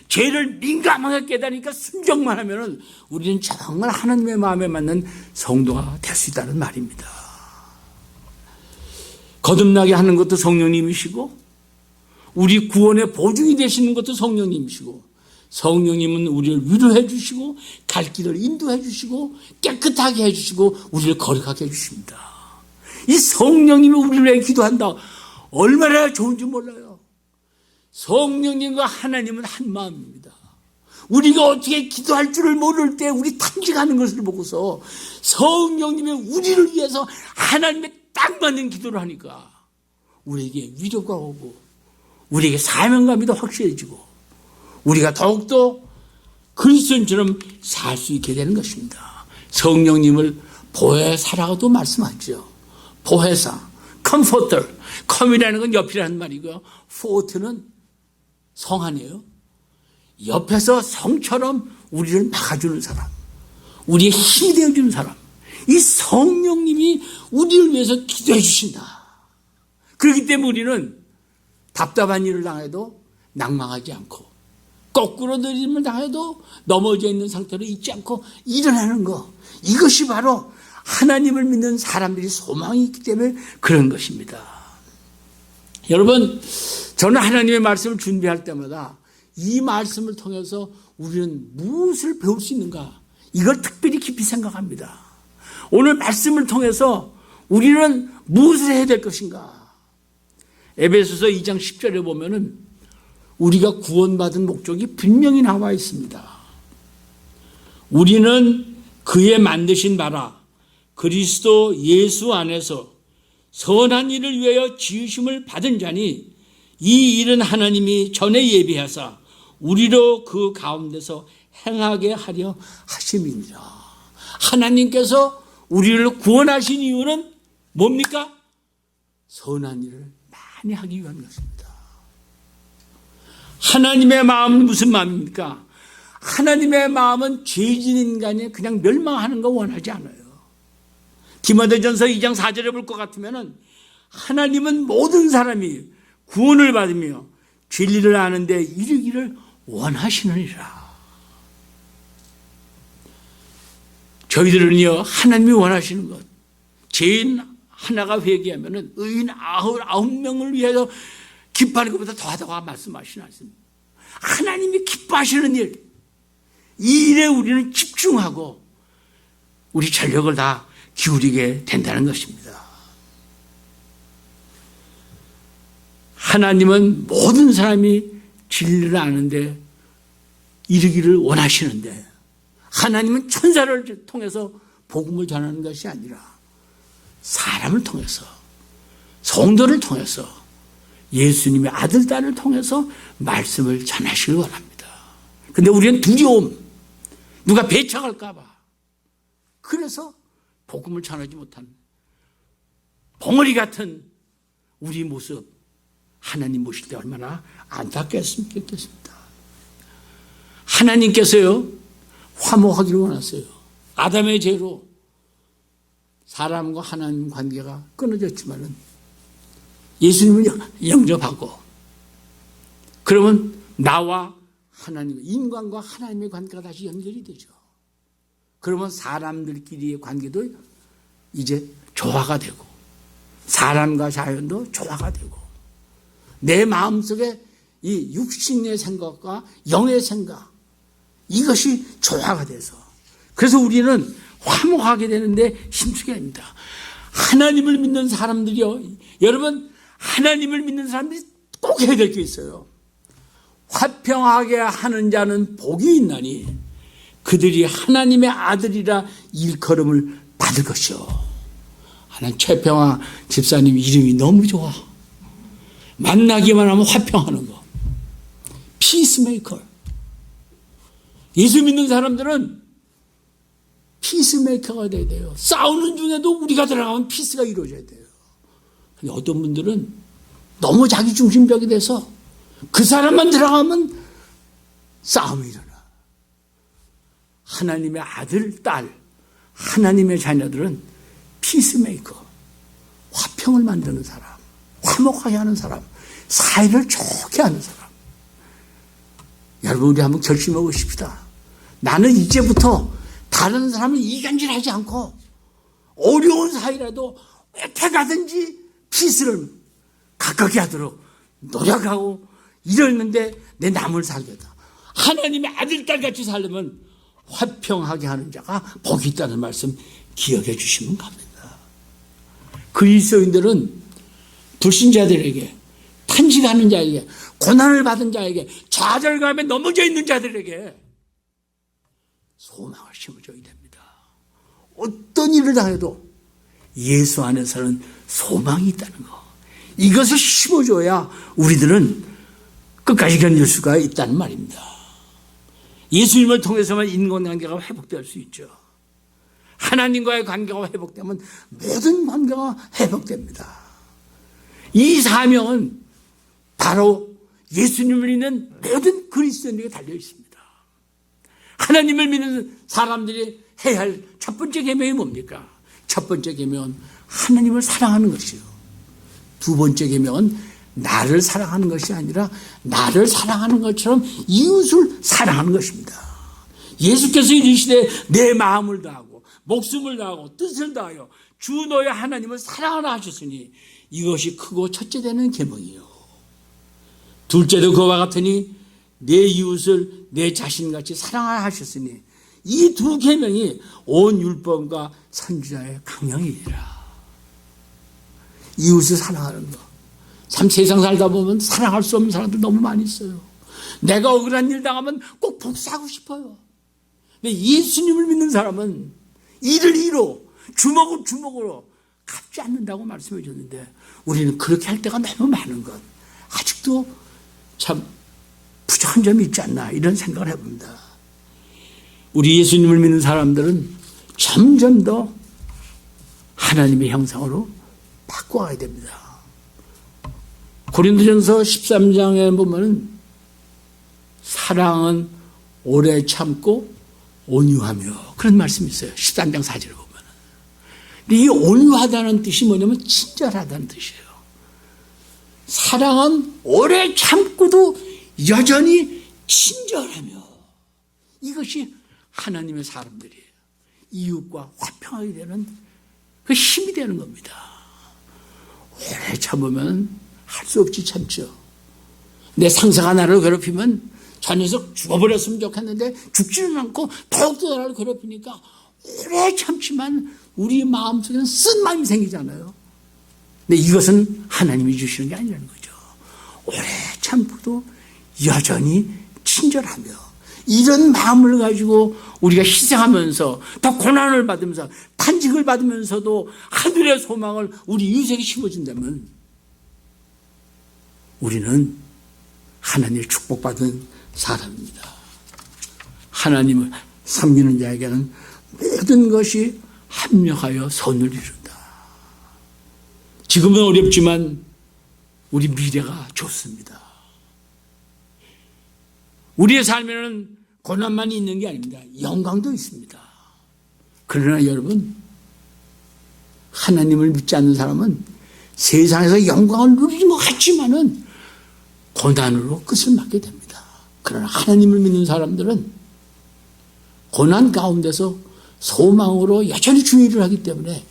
죄를 민감하게 깨닫으니까 순종만 하면은 우리는 정말 하나님의 마음에 맞는 성도가 될 수 있다는 말입니다. 거듭나게 하는 것도 성령님이시고, 우리 구원의 보증이 되시는 것도 성령님이시고, 성령님은 우리를 위로해 주시고 갈 길을 인도해 주시고 깨끗하게 해 주시고 우리를 거룩하게 해 주십니다. 이 성령님이 우리를 위해 기도한다, 얼마나 좋은지 몰라요. 성령님과 하나님은 한 마음입니다. 우리가 어떻게 기도할 줄을 모를 때 우리 탐지하는 것을 보고서 성령님이 우리를 위해서 하나님의 딱 맞는 기도를 하니까 우리에게 위로가 오고 우리에게 사명감이 더 확실해지고 우리가 더욱더 그리스도인처럼 살 수 있게 되는 것입니다. 성령님을 보혜사라고도 말씀하죠. 보혜사, 컴포터, 컴이라는 건 옆이라는 말이고요, 포트는 성 아니에요. 옆에서 성처럼 우리를 막아주는 사람, 우리의 힘이 되어주는 사람, 이 성령님이 우리를 위해서 기도해 주신다. 그렇기 때문에 우리는 답답한 일을 당해도 낭망하지 않고, 거꾸로 내림을 당해도 넘어져 있는 상태로 있지 않고 일어나는 것, 이것이 바로 하나님을 믿는 사람들이 소망이 있기 때문에 그런 것입니다. 여러분, 저는 하나님의 말씀을 준비할 때마다 이 말씀을 통해서 우리는 무엇을 배울 수 있는가, 이걸 특별히 깊이 생각합니다. 오늘 말씀을 통해서 우리는 무엇을 해야 될 것인가. 에베소서 2장 10절에 보면은 우리가 구원받은 목적이 분명히 나와 있습니다. 우리는 그의 만드신 바라 그리스도 예수 안에서 선한 일을 위하여 지으심을 받은 자니, 이 일은 하나님이 전에 예비하사 우리로 그 가운데서 행하게 하려 하심이니라. 하나님께서 우리를 구원하신 이유는 뭡니까? 선한 일을 많이 하기 위한 것입니다. 하나님의 마음은 무슨 마음입니까? 하나님의 마음은 죄진 인간이 그냥 멸망하는 거 원하지 않아요. 디모데전서 2장 4절에 볼 것 같으면은 하나님은 모든 사람이 구원을 받으며 진리를 아는데 이르기를 원하시느니라. 저희들은요, 하나님이 원하시는 것, 죄인 하나가 회개하면은 의인 99명을 위해서 기뻐하는 것보다 더하다고 말씀하시는 않습니다. 하나님이 기뻐하시는 일, 이 일에 우리는 집중하고 우리 전력을 다 기울이게 된다는 것입니다. 하나님은 모든 사람이 진리를 아는데 이르기를 원하시는데, 하나님은 천사를 통해서 복음을 전하는 것이 아니라 사람을 통해서, 성도를 통해서, 예수님의 아들, 딸을 통해서 말씀을 전하시길 원합니다. 근데 우리는 두려움, 누가 배척할까 봐, 그래서 복음을 전하지 못한 벙어리 같은 우리 모습 하나님 보실 때 얼마나 안타깝겠으면 좋겠습니다. 하나님께서요 화목하기를 원하세요. 아담의 죄로 사람과 하나님 관계가 끊어졌지만은 예수님을 영접하고 그러면 나와 하나님, 인간과 하나님의 관계가 다시 연결이 되죠. 그러면 사람들끼리의 관계도 이제 조화가 되고 사람과 자연도 조화가 되고 내 마음속에 이 육신의 생각과 영의 생각 이것이 조화가 돼서 그래서 우리는 화목하게 되는데 힘쓰게 됩니다. 하나님을 믿는 사람들이요. 여러분 하나님을 믿는 사람들이 꼭 해야 될 게 있어요. 화평하게 하는 자는 복이 있나니 그들이 하나님의 아들이라 일컬음을 받을 것이요. 하나님 최평화 집사님 이름이 너무 좋아. 만나기만 하면 화평하는 거. 피스메이커. 예수 믿는 사람들은 피스메이커가 돼야 돼요. 싸우는 중에도 우리가 들어가면 피스가 이루어져야 돼요. 근데 어떤 분들은 너무 자기중심적이 돼서 그 사람만 들어가면 싸움이 일어나. 하나님의 아들, 딸, 하나님의 자녀들은 피스메이커, 화평을 만드는 사람, 화목하게 하는 사람, 사이를 좋게 하는 사람. 여러분 우리 한번 결심해 보십시다. 나는 이제부터 다른 사람을 이간질하지 않고 어려운 사이라도 어떻게 가든지 피스를 가깝게 하도록 노력하고 이러는데 내 남을 살겠다. 하나님의 아들, 딸같이 살려면 화평하게 하는 자가 복이 있다는 말씀 기억해 주시면 갑니다. 그리스도인들은 불신자들에게 탄식하는 자에게 고난을 받은 자에게 좌절감에 넘어져 있는 자들에게 소망을 심어줘야 됩니다. 어떤 일을 당해도 예수 안에서는 소망이 있다는 거. 이것을 심어줘야 우리들은 끝까지 견딜 수가 있다는 말입니다. 예수님을 통해서만 인간관계가 회복될 수 있죠. 하나님과의 관계가 회복되면 모든 관계가 회복됩니다. 이 사명은 바로 예수님을 믿는 모든 그리스도인에게 달려 있습니다. 하나님을 믿는 사람들이 해야 할 첫 번째 계명이 뭡니까? 첫 번째 계명은 하나님을 사랑하는 것이요. 두 번째 계명은 나를 사랑하는 것이 아니라 나를 사랑하는 것처럼 이웃을 사랑하는 것입니다. 예수께서 이르시되 내 마음을 다하고 목숨을 다하고 뜻을 다하여 주 너의 하나님을 사랑하라 하셨으니 이것이 크고 첫째 되는 계명이요. 둘째도 그와 같으니 내 이웃을 내 자신같이 사랑하라 하셨으니 이 두 계명이 온 율법과 선지자의 강령이니라. 이웃을 사랑하는 것. 참 세상 살다 보면 사랑할 수 없는 사람들 너무 많이 있어요. 내가 억울한 일 당하면 꼭 복수하고 싶어요. 근데 예수님을 믿는 사람은 이를 이로 주먹을 주먹으로 갚지 않는다고 말씀해 줬는데 우리는 그렇게 할 때가 너무 많은 것. 아직도 참 부족한 점이 있지 않나 이런 생각을 해봅니다. 우리 예수님을 믿는 사람들은 점점 더 하나님의 형상으로 바꿔가야 됩니다. 고린도전서 13장에 보면 사랑은 오래 참고 온유하며 그런 말씀이 있어요. 13장 4절을 보면. 근데 이 온유하다는 뜻이 뭐냐면 친절하다는 뜻이에요. 사랑은 오래 참고도 여전히 친절하며 이것이 하나님의 사람들이에요. 이웃과 화평하게 되는 그 힘이 되는 겁니다. 오래 참으면 할 수 없이 참죠. 내 상사가 나를 괴롭히면 저 녀석 죽어버렸으면 좋겠는데 죽지는 않고 더욱더 나를 괴롭히니까 오래 참지만 우리 마음속에는 쓴 마음이 생기잖아요. 근데 이것은 하나님이 주시는 게 아니라는 거죠. 오래 참고도 여전히 친절하며 이런 마음을 가지고 우리가 희생하면서 더 고난을 받으면서 탄식을 받으면서도 하늘의 소망을 우리 이웃에게 심어준다면 우리는 하나님의 축복받은 사람입니다. 하나님을 섬기는 자에게는 모든 것이 합력하여 선을 이룬다. 지금은 어렵지만 우리 미래가 좋습니다. 우리의 삶에는 고난만 있는 게 아닙니다. 영광도 있습니다. 그러나 여러분, 하나님을 믿지 않는 사람은 세상에서 영광을 누리는 것 같지만은 고난으로 끝을 맞게 됩니다. 그러나 하나님을 믿는 사람들은 고난 가운데서 소망으로 여전히 주의 일을 하기 때문에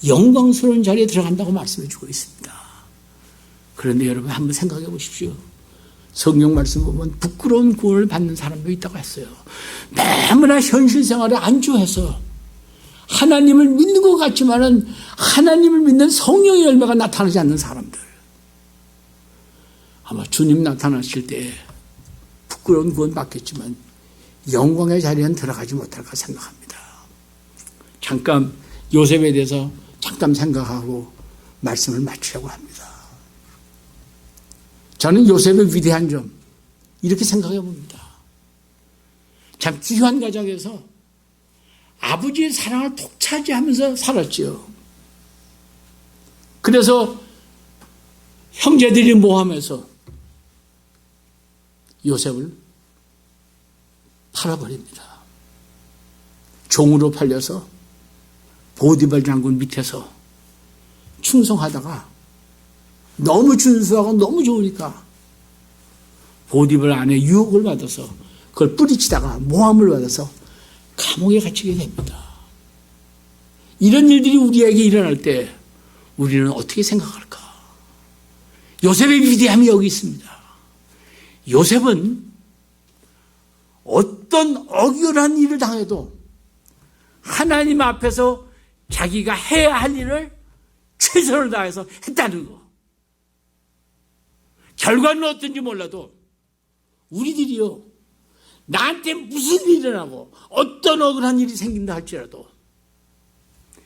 영광스러운 자리에 들어간다고 말씀해 주고 있습니다. 그런데 여러분 한번 생각해 보십시오. 성경 말씀 보면 부끄러운 구원을 받는 사람도 있다고 했어요. 너무나 현실 생활에 안주해서 하나님을 믿는 것 같지만은 하나님을 믿는 성령의 열매가 나타나지 않는 사람들. 아마 주님 나타나실 때 부끄러운 구원 받겠지만 영광의 자리에는 들어가지 못할까 생각합니다. 잠깐 요셉에 대해서 잠깐 생각하고 말씀을 마치려고 합니다. 저는 요셉의 위대한 점 이렇게 생각해 봅니다. 참 귀한 가정에서 아버지의 사랑을 독차지하면서 살았지요. 그래서 형제들이 모함해서 요셉을 팔아버립니다. 종으로 팔려서 보디발 장군 밑에서 충성하다가 너무 준수하고 너무 좋으니까 보디발 안에 유혹을 받아서 그걸 뿌리치다가 모함을 받아서 감옥에 갇히게 됩니다. 이런 일들이 우리에게 일어날 때 우리는 어떻게 생각할까? 요셉의 위대함이 여기 있습니다. 요셉은 어떤 억울한 일을 당해도 하나님 앞에서 자기가 해야 할 일을 최선을 다해서 했다는 거. 결과는 어떤지 몰라도 우리들이요, 나한테 무슨 일이 일어나고 어떤 억울한 일이 생긴다 할지라도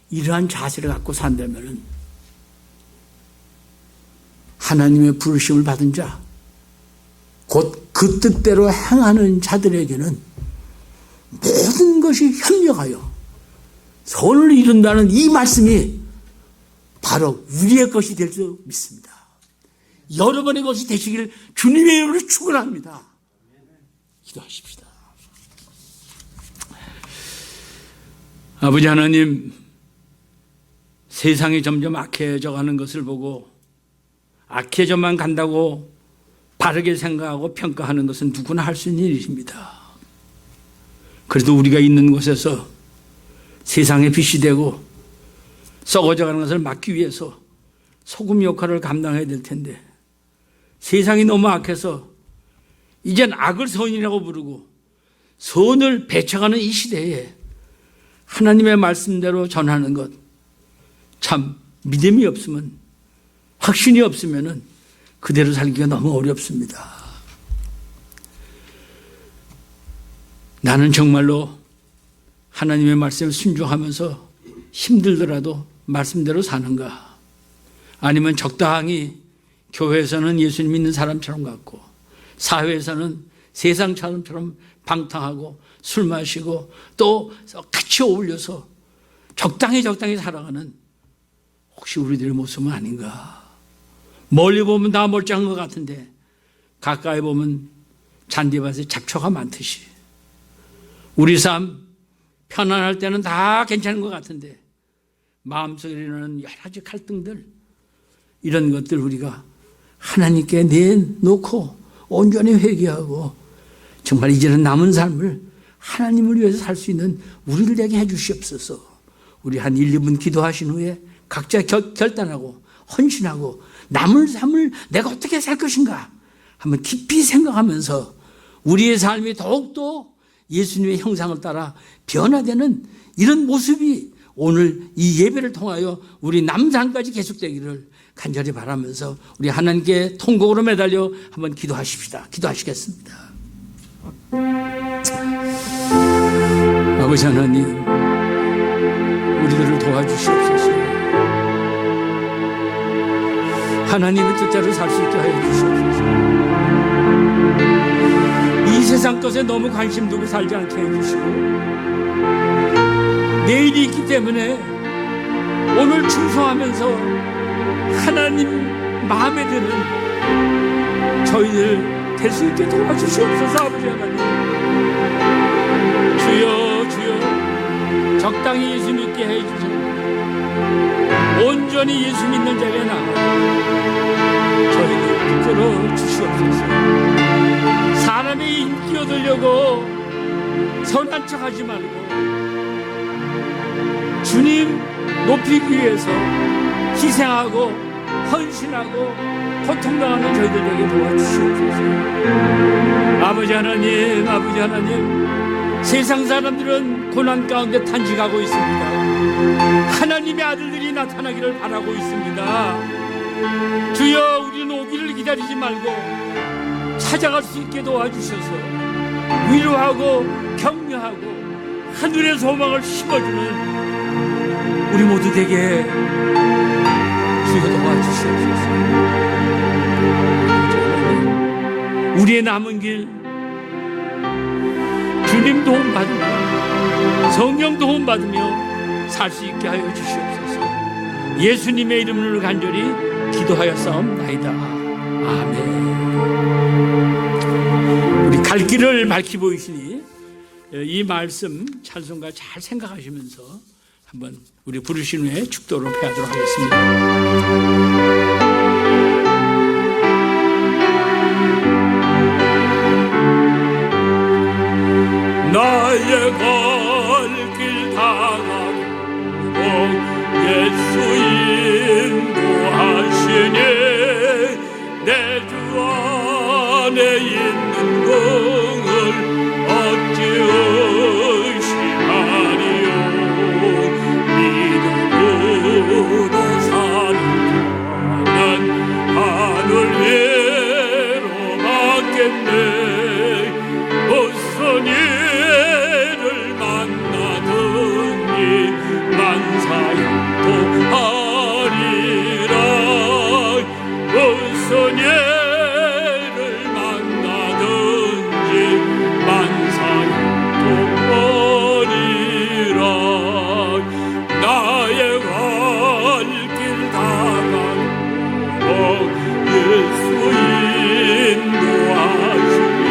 이러한 자세를 갖고 산다면 하나님의 부르심을 받은 자, 곧 그 뜻대로 행하는 자들에게는 모든 것이 협력하여 선을 이룬다는 이 말씀이 바로 우리의 것이 될 줄 믿습니다. 여러분의 것이 되시길 주님의 이름으로 축원합니다. 기도하십시다. 아버지 하나님, 세상이 점점 악해져 가는 것을 보고 악해져만 간다고 바르게 생각하고 평가하는 것은 누구나 할 수 있는 일입니다. 그래도 우리가 있는 곳에서 세상의 빛이 되고 썩어져가는 것을 막기 위해서 소금 역할을 감당해야 될 텐데 세상이 너무 악해서 이젠 악을 선이라고 부르고 선을 배척하는 이 시대에 하나님의 말씀대로 전하는 것, 참 믿음이 없으면, 확신이 없으면은 그대로 살기가 너무 어렵습니다. 나는 정말로 하나님의 말씀을 순종하면서 힘들더라도 말씀대로 사는가? 아니면 적당히 교회에서는 예수님 믿는 사람처럼 같고 사회에서는 세상처럼 방탕하고 술 마시고 또 같이 어울려서 적당히 살아가는 혹시 우리들의 모습은 아닌가? 멀리 보면 다 멀쩡한 것 같은데 가까이 보면 잔디밭에 잡초가 많듯이 우리 삶 편안할 때는 다 괜찮은 것 같은데 마음속에 일어나는 여러 가지 갈등들, 이런 것들 우리가 하나님께 내놓고 온전히 회개하고 정말 이제는 남은 삶을 하나님을 위해서 살 수 있는 우리를 되게 해 주시옵소서. 우리 한 1, 2분 기도하신 후에 각자 결단하고 헌신하고 남은 삶을 내가 어떻게 살 것인가 한번 깊이 생각하면서 우리의 삶이 더욱더 예수님의 형상을 따라 변화되는 이런 모습이 오늘 이 예배를 통하여 우리 남산까지 계속되기를 간절히 바라면서 우리 하나님께 통곡으로 매달려 한번 기도하십시다. 기도하시겠습니다. 아버지 하나님, 우리들을 도와주시옵소서. 하나님의 뜻대로 살 수 있게 하여 주시옵소서. 이 세상 것에 너무 관심 두고 살지 않게 해주시고 내일이 있기 때문에 오늘 충성하면서 하나님 마음에 드는 저희들 될 수 있게 도와주시옵소서. 아버지 하나님, 주여 주여 적당히 예수 믿게 해주셔서 온전히 예수 믿는 자리에 나가 저희들 붙들어 주시옵소서. 사람의 인기 얻으려고 선한 척 하지 말고 주님 높이기 위해서 희생하고 헌신하고 고통당하는 저희들에게 도와주시옵소서. 아버지 하나님, 아버지 하나님, 세상 사람들은 고난 가운데 탄식하고 있습니다. 하나님의 아들들이 나타나기를 바라고 있습니다. 주여, 우리는 오기를 기다리지 말고 찾아갈 수 있게 도와주셔서 위로하고 격려하고 하늘의 소망을 심어주는 우리 모두 되게 주여 도와주시옵소서. 우리의 남은 길 주님 도움 받으며 성령 도움 받으며 살 수 있게 하여 주시옵소서. 예수님의 이름으로 간절히 기도하여 싸움나이다. 아멘. 우리 갈 길을 밝히 보이시니 이 말씀 찬송가 잘 생각하시면서 한번 우리 부르신 후에 축도로 패하도록 하겠습니다. 나의 갈 길 다가고 예수 인도하시니 내 주 안에 있는 것을 어찌 의심하리요. 믿음으로 사는 자는 하늘 위로 받겠네. 무슨 일을 만나든지 만사형통하리라. 무슨 일을 만나든지 만사형통하리라. 나의 갈 길 다가고 예수 인도하시니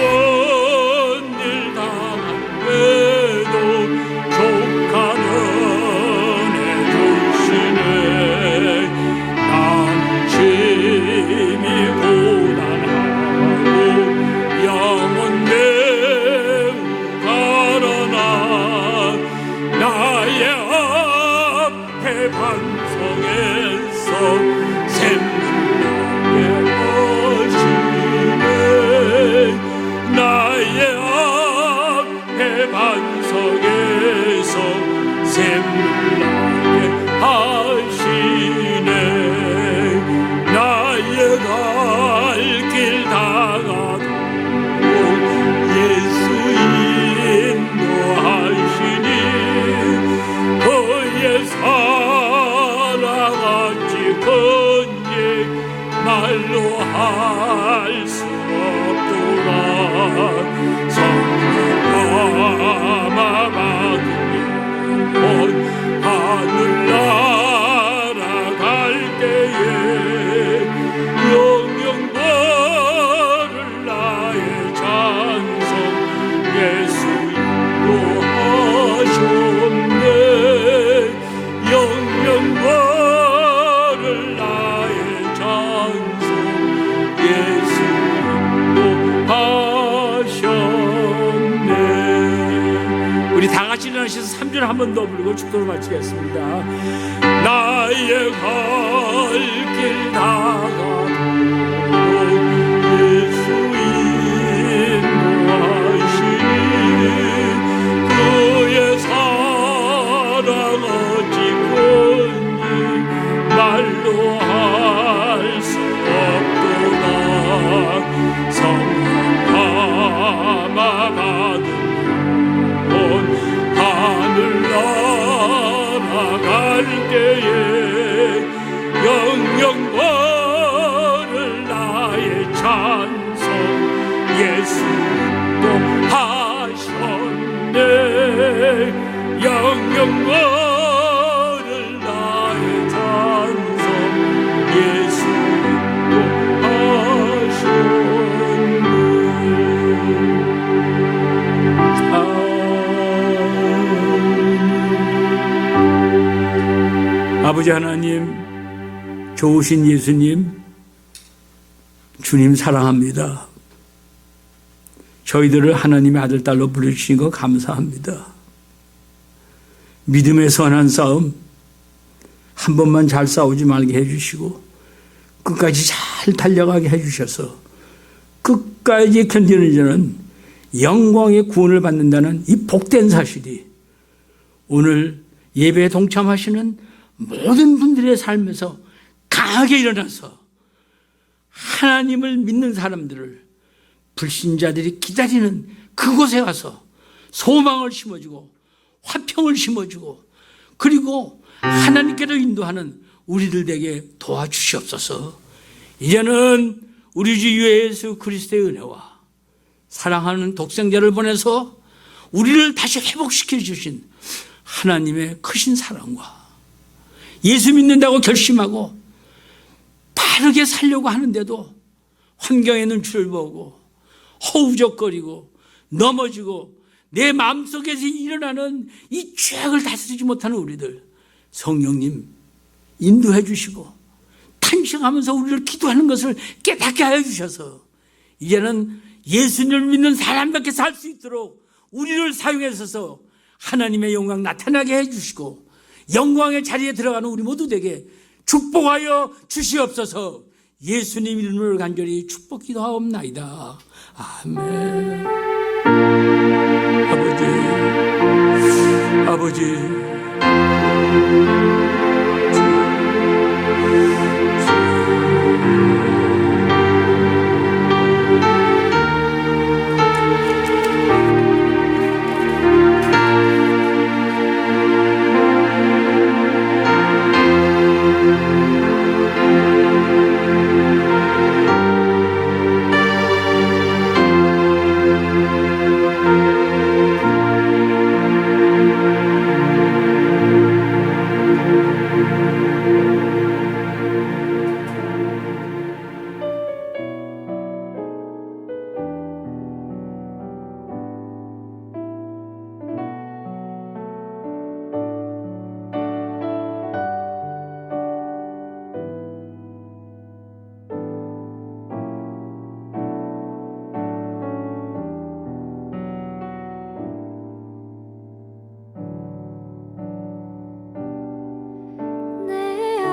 어려운 일 당한데도 족한 은혜 주시네. 나는 심히 고난하고 영혼 매우 가라나 나의 앞에 반석에서 샘물나게 하시네. 나의 앞에 반석에서 샘물나게 하시네. 나의 갈 길 다가도 예수 인도하시니 그의 사랑 어찌 큰지 말로 할 수 없도다. 성령 감화 받으며 하늘 날아갈 때에 영영벌을 나의 찬송 예수 인도하셨네. 영영벌을 나의 찬송 예수 인도하셨네. 우리 다 같이 일어나셔서 3절 한 번 더 부르고 축도를 마치겠습니다. 나의 갈 길 다가도 예수 인도하시니 그의 사랑 어찌 큰지 말로 할 수 없도다. 성령 감화 받으며 하늘 날아갈 때에 영영벌을 나의 찬송 예수도 하셨네. 영영원을 나의 찬송 예수님도 하셨네. 아버지 하나님, 좋으신 예수님, 주님 사랑합니다. 저희들을 하나님의 아들, 딸로 부르시는 거 감사합니다. 믿음의 선한 싸움, 한 번만 잘 싸우지 말게 해주시고 끝까지 잘 달려가게 해주셔서 끝까지 견디는 자는 영광의 구원을 받는다는 이 복된 사실이 오늘 예배에 동참하시는 모든 분들의 삶에서 강하게 일어나서 하나님을 믿는 사람들을 불신자들이 기다리는 그곳에 가서 소망을 심어주고 화평을 심어주고 그리고 하나님께로 인도하는 우리들 되게 도와주시옵소서. 이제는 우리 주 예수 그리스도의 은혜와 사랑하는 독생자를 보내서 우리를 다시 회복시켜 주신 하나님의 크신 사랑과 예수 믿는다고 결심하고 바르게 살려고 하는데도 환경의 눈치를 보고 허우적거리고 넘어지고 내 마음속에서 일어나는 이 죄악을 다스리지 못하는 우리들 성령님 인도해 주시고 탄식하면서 우리를 기도하는 것을 깨닫게 하여 주셔서 이제는 예수님을 믿는 사람밖에 살 수 있도록 우리를 사용해서 하나님의 영광 나타나게 해 주시고 영광의 자리에 들어가는 우리 모두에게 축복하여 주시옵소서. 예수님 이름으로 간절히 축복 기도하옵나이다. 아멘.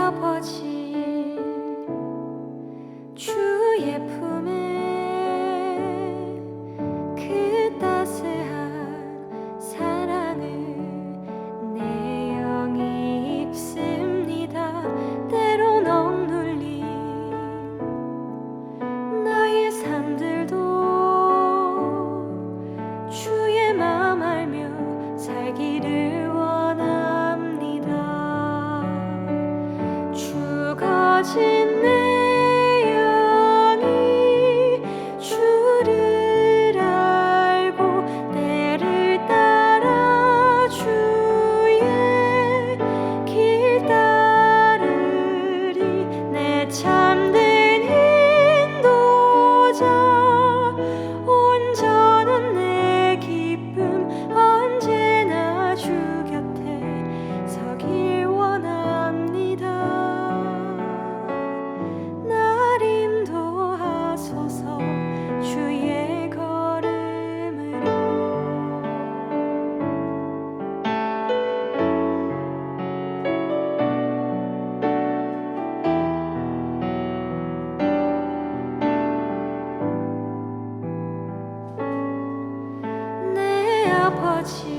아버지 주의 품에 그 따스한 사랑을 내 영이 입습니다. 때론 억눌린 나의 삶들도 주의 마음 알며 살기를 원합니다. 죽어진 내 아버지